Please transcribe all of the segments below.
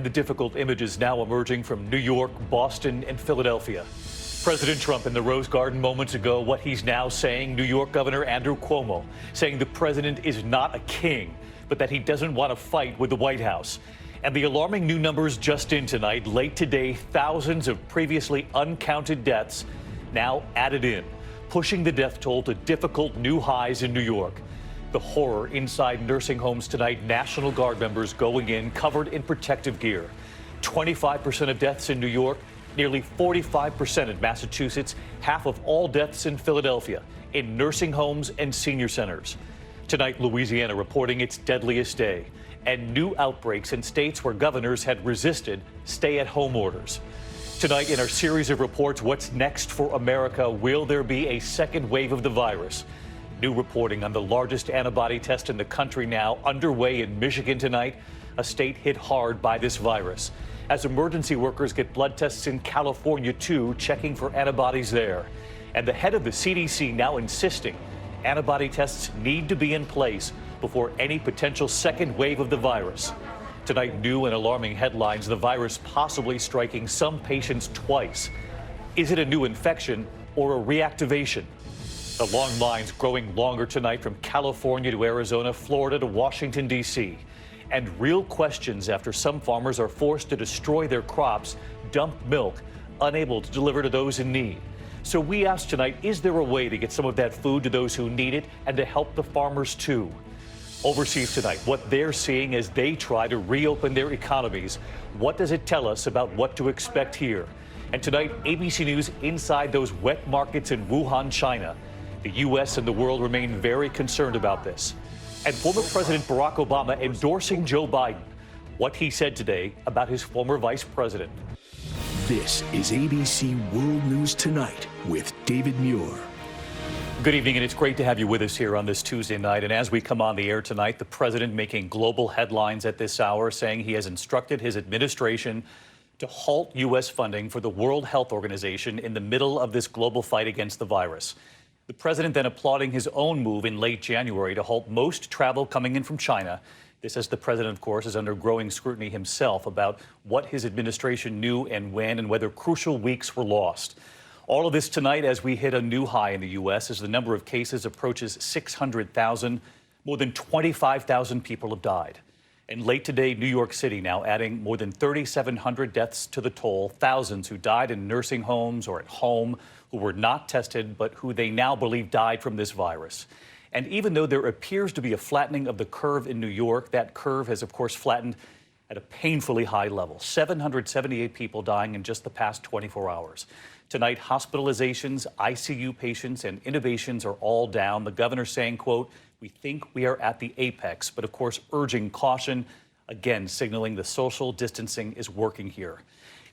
The difficult images now emerging from New York, Boston, and Philadelphia. President Trump in the Rose Garden moments ago, what he's now saying, New York Governor Andrew Cuomo saying the president is not a king, but that he doesn't want to fight with the White House. And the alarming new numbers just in tonight, late today, thousands of previously uncounted deaths now added in, pushing the death toll to difficult new highs in New York. The horror inside nursing homes tonight, National Guard members going in covered in protective gear. 25% of deaths in New York, nearly 45% in Massachusetts, half of all deaths in Philadelphia, in nursing homes and senior centers. Tonight, Louisiana reporting its deadliest day, and new outbreaks in states where governors had resisted stay-at-home orders. Tonight, in our series of reports, what's next for America? Will there be a second wave of the virus? New reporting on the largest antibody test in the country now underway in Michigan tonight, a state hit hard by this virus. As emergency workers get blood tests in California, too, checking for antibodies there. And the head of the CDC now insisting antibody tests need to be in place before any potential second wave of the virus. Tonight, new and alarming headlines, the virus possibly striking some patients twice. Is it a new infection or a reactivation? The long lines growing longer tonight from California to Arizona, Florida to Washington, D.C. And real questions after some farmers are forced to destroy their crops, dump milk, unable to deliver to those in need. So we asked tonight, is there a way to get some of that food to those who need it and to help the farmers too? Overseas tonight, what they're seeing as they try to reopen their economies. What does it tell us about what to expect here? And tonight, ABC News inside those wet markets in Wuhan, China. The U.S. and the world remain very concerned about this. And former President Barack Obama endorsing Joe Biden. What he said today about his former vice president. This is ABC World News Tonight with David Muir. Good evening, and it's great to have you with us here on this Tuesday night. And as we come on the air tonight, the president making global headlines at this hour, saying he has instructed his administration to halt U.S. funding for the World Health Organization in the middle of this global fight against the virus. The president then applauding his own move in late January to halt most travel coming in from China. This as the president, of course, is under growing scrutiny himself about what his administration knew and when and whether crucial weeks were lost. All of this tonight as we hit a new high in the U.S. as the number of cases approaches 600,000. More than 25,000 people have died. And late today, New York City now adding more than 3,700 deaths to the toll, thousands who died in nursing homes or at home, who were not tested, but who they now believe died from this virus. And even though there appears to be a flattening of the curve in New York, that curve has, of course, flattened at a painfully high level. 778 people dying in just the past 24 hours. Tonight, hospitalizations, ICU patients, and intubations are all down. The governor saying, quote, "We think we are at the apex," but of course urging caution, again signaling the social distancing is working here.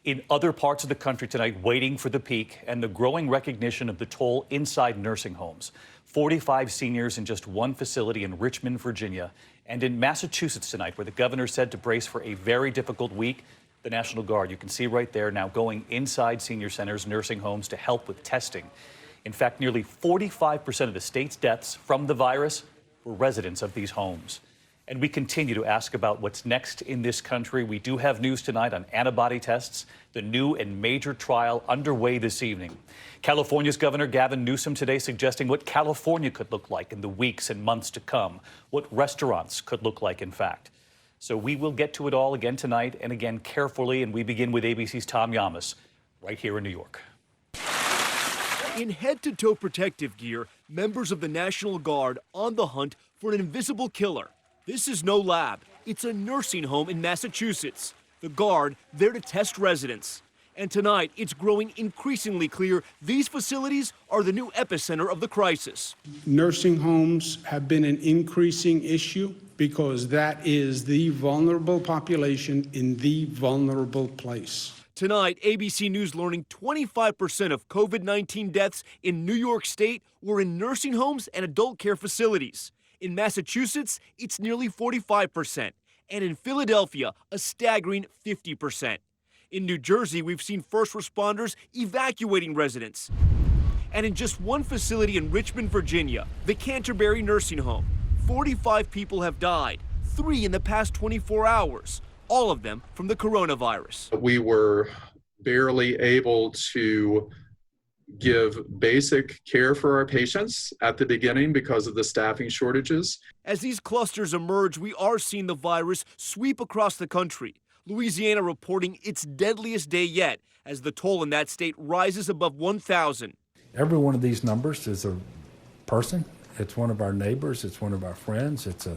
In other parts of the country tonight, waiting for the peak and the growing recognition of the toll inside nursing homes. 45 seniors in just one facility in Richmond, Virginia. And in Massachusetts tonight, where the governor said to brace for a very difficult week, the National Guard, you can see right there, now going inside senior centers, nursing homes to help with testing. In fact, nearly 45% of the state's deaths from the virus were residents of these homes. And we continue to ask about what's next in this country. We do have news tonight on antibody tests, the new and major trial underway this evening. California's Governor Gavin Newsom today suggesting what California could look like in the weeks and months to come, what restaurants could look like, in fact. So we will get to it all again tonight and again carefully, and we begin with ABC's Tom Llamas right here in New York. In head-to-toe protective gear, members of the National Guard on the hunt for an invisible killer. This is no lab. It's a nursing home in Massachusetts. The Guard there to test residents. And tonight, it's growing increasingly clear these facilities are the new epicenter of the crisis. Nursing homes have been an increasing issue because that is the vulnerable population in the vulnerable place. Tonight, ABC News learning 25% of COVID-19 deaths in New York State were in nursing homes and adult care facilities. In Massachusetts, it's nearly 45%. And in Philadelphia, a staggering 50%. In New Jersey, we've seen first responders evacuating residents. And in just one facility in Richmond, Virginia, the Canterbury Nursing Home, 45 people have died, 3 in the past 24 hours. all of them from the coronavirus. We were barely able to give basic care for our patients at the beginning because of the staffing shortages. As these clusters emerge, we are seeing the virus sweep across the country. Louisiana reporting its deadliest day yet as the toll in that state rises above 1,000. Every one of these numbers is a person. It's one of our neighbors. It's one of our friends. It's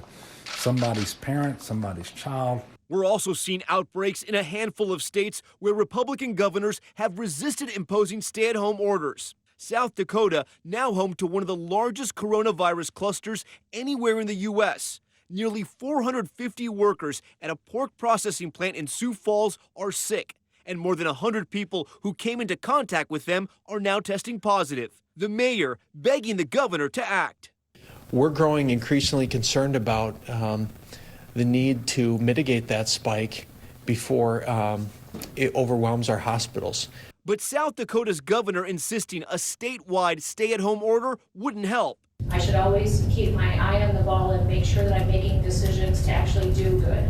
somebody's parent, somebody's child. We're also seeing outbreaks in a handful of states where Republican governors have resisted imposing stay-at-home orders. South Dakota, now home to one of the largest coronavirus clusters anywhere in the U.S. Nearly 450 workers at a pork processing plant in Sioux Falls are sick, and more than 100 people who came into contact with them are now testing positive. The mayor begging the governor to act. We're growing increasingly concerned about the need to mitigate that spike before it overwhelms our hospitals. But South Dakota's governor insisting a statewide stay-at-home order wouldn't help. I should always keep my eye on the ball and make sure that I'm making decisions to actually do good,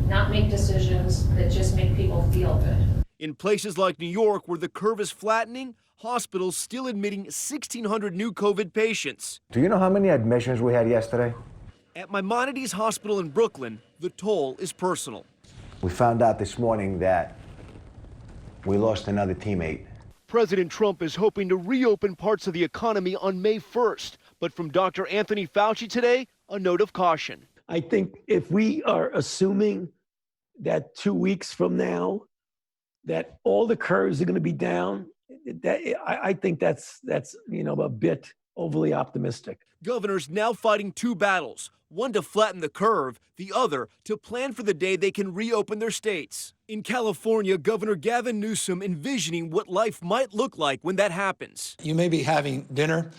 not make decisions that just make people feel good. In places like New York, where the curve is flattening, hospitals still admitting 1,600 new COVID patients. Do you know how many admissions we had yesterday? At Maimonides Hospital in Brooklyn, the toll is personal. We found out this morning that we lost another teammate. President Trump is hoping to reopen parts of the economy on May 1st. But from Dr. Anthony Fauci today, a note of caution. I think if we are assuming that 2 weeks from now, that all the curves are going to be down, I think that's a bit overly optimistic. Governors now fighting two battles, one to flatten the curve, the other to plan for the day they can reopen their states. In California, Governor Gavin Newsom envisioning what life might look like when that happens. You may be having dinner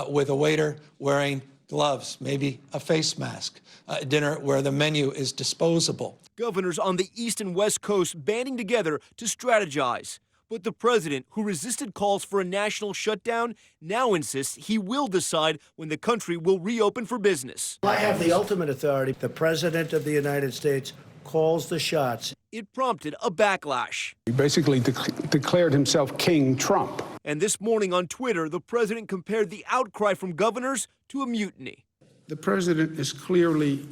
with a waiter wearing gloves, maybe a face mask, dinner where the menu is disposable. Governors on the East and West Coast banding together to strategize. But the president, who resisted calls for a national shutdown, now insists he will decide when the country will reopen for business. I have the ultimate authority. The President of the United States calls the shots. It prompted a backlash. He basically declared himself King Trump. And this morning on Twitter, the president compared the outcry from governors to a mutiny. The president is clearly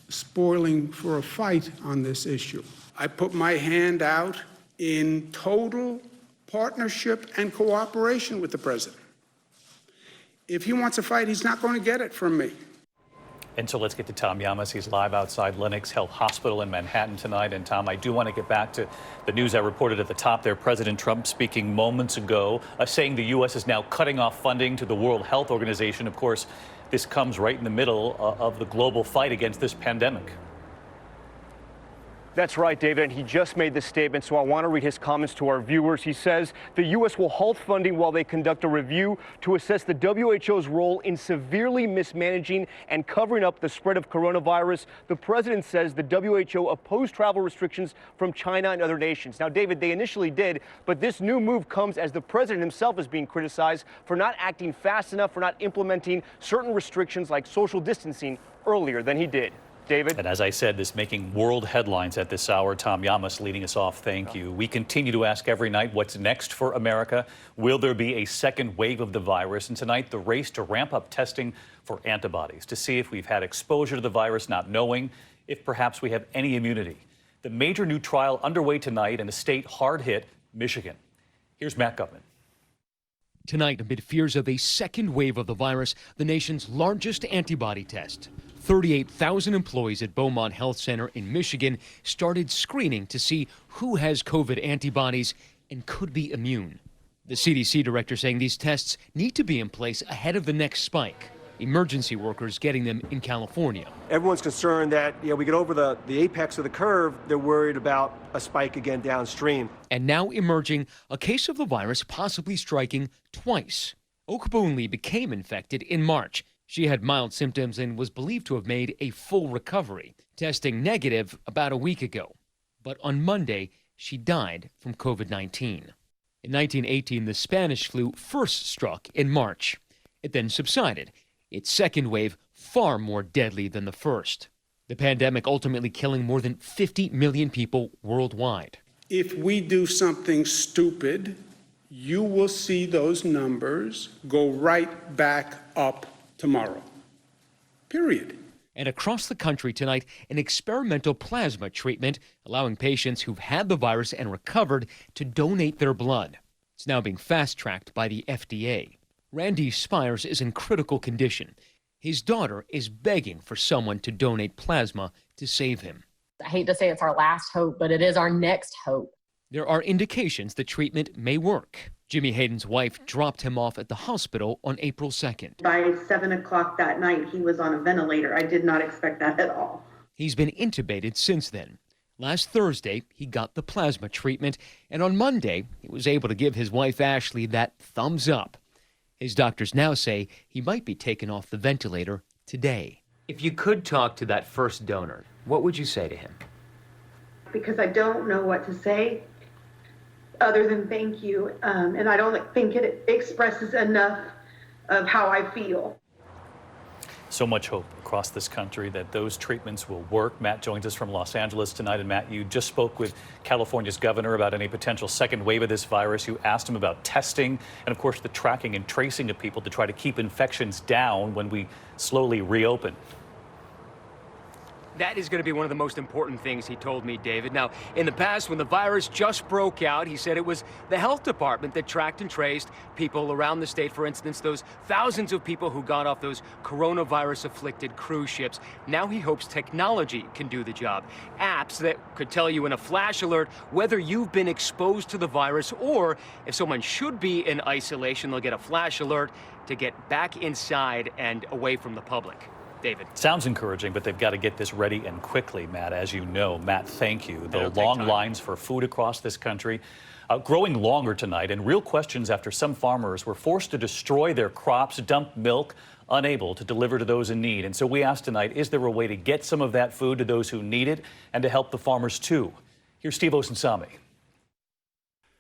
spoiling for a fight on this issue. I put my hand out in total partnership and cooperation with the president. If he wants a fight, he's not going to get it from me. And so let's get to Tom Llamas. He's live outside Lenox Health Hospital in Manhattan tonight. And Tom, I do want to get back to the news I reported at the top there. President Trump speaking moments ago, saying the U.S. is now cutting off funding to the World Health Organization. Of course, this comes right in the middle of the global fight against this pandemic. That's right, David, and he just made this statement, so I want to read his comments to our viewers. He says the U.S. will halt funding while they conduct a review to assess the WHO's role in severely mismanaging and covering up the spread of coronavirus. The president says the WHO opposed travel restrictions from China and other nations. Now, David, they initially did, but this new move comes as the president himself is being criticized for not acting fast enough, for not implementing certain restrictions like social distancing earlier than he did. David? And as I said, this making world headlines at this hour. Tom Llamas leading us off. Thank you. We continue to ask every night, what's next for America? Will there be a second wave of the virus? And tonight, the race to ramp up testing for antibodies to see if we've had exposure to the virus, not knowing if perhaps we have any immunity. The major new trial underway tonight in a state hard hit, Michigan. Here's Matt Gutman. Tonight, amid fears of a second wave of the virus, the nation's largest antibody test. 38,000 employees at Beaumont Health Center in Michigan started screening to see who has COVID antibodies and could be immune. The CDC director saying these tests need to be in place ahead of the next spike. Emergency workers getting them in California. Everyone's concerned that we get over the apex of the curve. They're worried about a spike again downstream. And now emerging a case of the virus possibly striking twice. Okbunli became infected in March. She had mild symptoms and was believed to have made a full recovery, testing negative about a week ago. But on Monday, she died from COVID-19. In 1918, the Spanish flu first struck in March. It then subsided, its second wave far more deadly than the first. The pandemic ultimately killing more than 50 million people worldwide. If we do something stupid, you will see those numbers go right back up tomorrow. Period. And across the country tonight, an experimental plasma treatment allowing patients who've had the virus and recovered to donate their blood. It's now being fast-tracked by the FDA. Randy Spires is in critical condition. His daughter is begging for someone to donate plasma to save him. I hate to say it's our last hope, but it is our next hope. There are indications the treatment may work. Jimmy Hayden's wife dropped him off at the hospital on April 2nd. By 7 o'clock that night, he was on a ventilator. I did not expect that at all. He's been intubated since then. Last Thursday, he got the plasma treatment, and on Monday, he was able to give his wife Ashley that thumbs up. His doctors now say he might be taken off the ventilator today. If you could talk to that first donor, what would you say to him? Because I don't know what to say other than thank you. And I don't think it expresses enough of how I feel. So much hope across this country that those treatments will work. Matt joins us from Los Angeles tonight. And Matt, you just spoke with California's governor about any potential second wave of this virus. You asked him about testing and, of course, the tracking and tracing of people to try to keep infections down when we slowly reopen. That is going to be one of the most important things he told me, David. Now, in the past, when the virus just broke out, he said it was the health department that tracked and traced people around the state. For instance, those thousands of people who got off those coronavirus-afflicted cruise ships. Now he hopes technology can do the job. Apps that could tell you in a flash alert whether you've been exposed to the virus, or if someone should be in isolation, they'll get a flash alert to get back inside and away from the public. David. Sounds encouraging, but they've got to get this ready and quickly, Matt, as you know. Matt, thank you. The long lines for food across this country growing longer tonight, and real questions after some farmers were forced to destroy their crops, dump milk, unable to deliver to those in need. And so we asked tonight, is there a way to get some of that food to those who need it and to help the farmers too? Here's Steve Osunsami.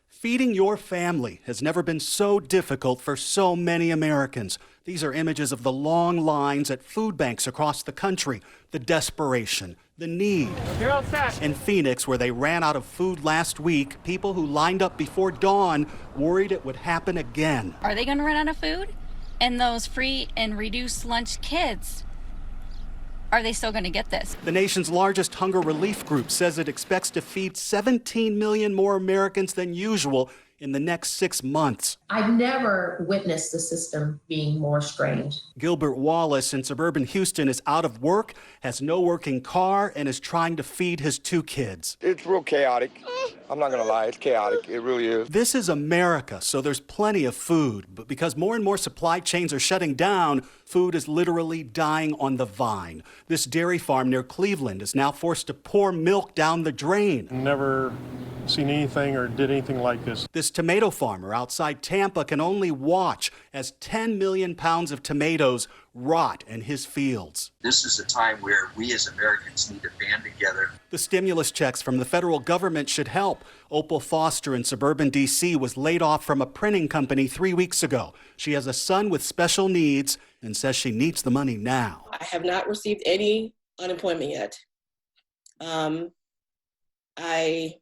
Feeding your family has never been so difficult for so many Americans. These are images of the long lines at food banks across the country, the desperation, the need. In Phoenix, where they ran out of food last week, people who lined up before dawn worried it would happen again. Are they going to run out of food? And those free and reduced lunch kids, are they still going to get this? The nation's largest hunger relief group says it expects to feed 17 million more Americans than usual in the next 6 months. I've never witnessed the system being more strained. Gilbert Wallace in suburban Houston is out of work, has no working car, and is trying to feed his 2 kids. It's real chaotic. I'm not going to lie, it's chaotic. It really is. This is America, so there's plenty of food. But because more and more supply chains are shutting down, food is literally dying on the vine. This dairy farm near Cleveland is now forced to pour milk down the drain. Never seen anything or did anything like this. This tomato farmer outside Tampa can only watch as 10 million pounds of tomatoes rot in his fields. This is a time where we as Americans need to band together. The stimulus checks from the federal government should help. Opal Foster in suburban D.C. was laid off from a printing company 3 weeks ago. She has a son with special needs and says she needs the money now. I have not received any unemployment yet. I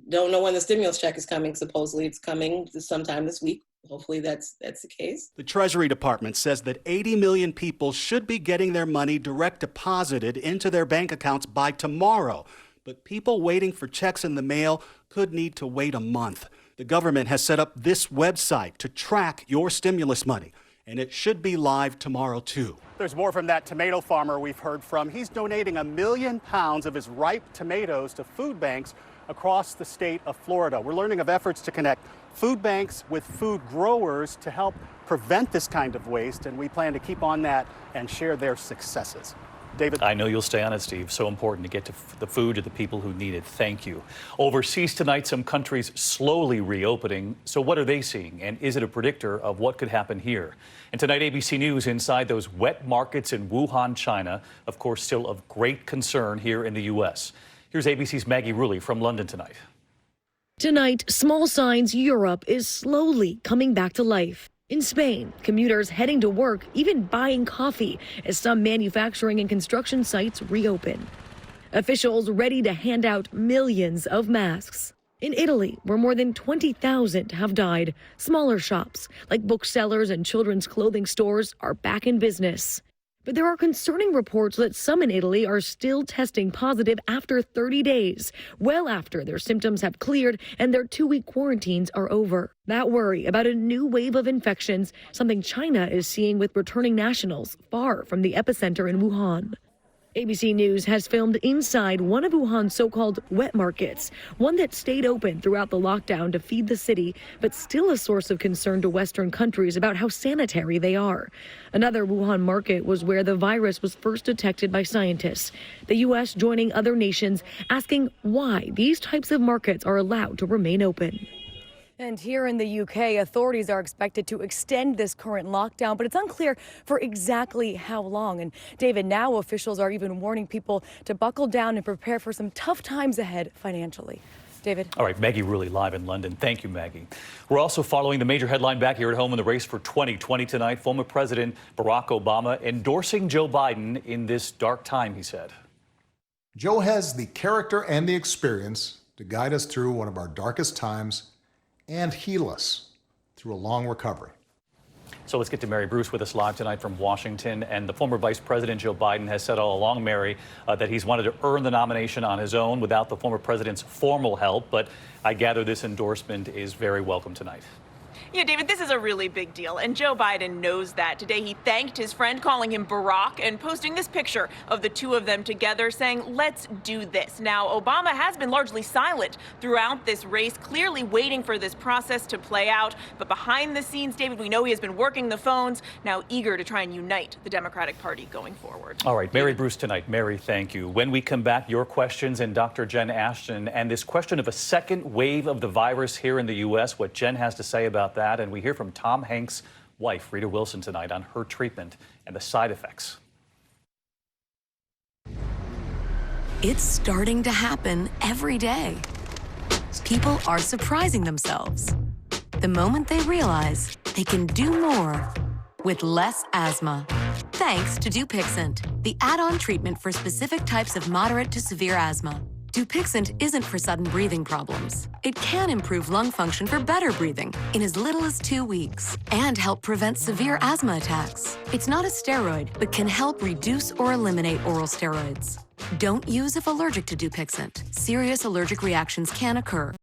don't know when the stimulus check is coming. Supposedly it's coming sometime this week. Hopefully that's the case. The Treasury Department says that 80 million people should be getting their money direct deposited into their bank accounts by tomorrow. But people waiting for checks in the mail could need to wait a month. The government has set up this website to track your stimulus money, and it should be live tomorrow too. There's more from that tomato farmer we've heard from. He's donating 1 million pounds of his ripe tomatoes to food banks across the state of Florida. We're learning of efforts to connect food banks with food growers to help prevent this kind of waste, and we plan to keep on that and share their successes. David? I know you'll stay on it, Steve. So important to get to the food to the people who need it. Thank you. Overseas tonight, some countries slowly reopening. So what are they seeing? And is it a predictor of what could happen here? And tonight, ABC News inside those wet markets in Wuhan, China, of course, still of great concern here in the U.S. Here's ABC's Maggie Rulli from London tonight. Tonight, small signs Europe is slowly coming back to life. In Spain, commuters heading to work, even buying coffee, as some manufacturing and construction sites reopen. Officials ready to hand out millions of masks. In Italy, where more than 20,000 have died, smaller shops like booksellers and children's clothing stores are back in business. But there are concerning reports that some in Italy are still testing positive after 30 days, well after their symptoms have cleared and their 2-week quarantines are over. That worry about a new wave of infections, something China is seeing with returning nationals far from the epicenter in Wuhan. ABC News has filmed inside one of Wuhan's so-called wet markets, one that stayed open throughout the lockdown to feed the city, but still a source of concern to Western countries about how sanitary they are. Another Wuhan market was where the virus was first detected by scientists. The U.S. joining other nations asking why these types of markets are allowed to remain open. And here in the UK, authorities are expected to extend this current lockdown, but it's unclear for exactly how long. And David, now officials are even warning people to buckle down and prepare for some tough times ahead financially. David. All right, Maggie Rulli live in London. Thank you, Maggie. We're also following the major headline back here at home in the race for 2020 tonight. Former President Barack Obama endorsing Joe Biden in this dark time, he said. Joe has the character and the experience to guide us through one of our darkest times and heal us through a long recovery. So let's get to Mary Bruce with us live tonight from Washington. And the former Vice President Joe Biden has said all along, Mary, that he's wanted to earn the nomination on his own without the former president's formal help. But I gather this endorsement is very welcome tonight. Yeah, David, this is a really big deal, and Joe Biden knows that. Today, he thanked his friend, calling him Barack, and posting this picture of the two of them together, saying, "Let's do this." Now, Obama has been largely silent throughout this race, clearly waiting for this process to play out. But behind the scenes, David, we know he has been working the phones, now eager to try and unite the Democratic Party going forward. All right, Mary Bruce tonight. Mary, thank you. When we come back, your questions and Dr. Jen Ashton, and this question of a second wave of the virus here in the U.S., what Jen has to say about that. And we hear from Tom Hanks' wife, Rita Wilson, tonight on her treatment and the side effects. It's starting to happen every day. People are surprising themselves the moment they realize they can do more with less asthma. Thanks to Dupixent, the add-on treatment for specific types of moderate to severe asthma. Dupixent isn't for sudden breathing problems. It can improve lung function for better breathing in as little as 2 weeks and help prevent severe asthma attacks. It's not a steroid, but can help reduce or eliminate oral steroids. Don't use if allergic to Dupixent. Serious allergic reactions can occur.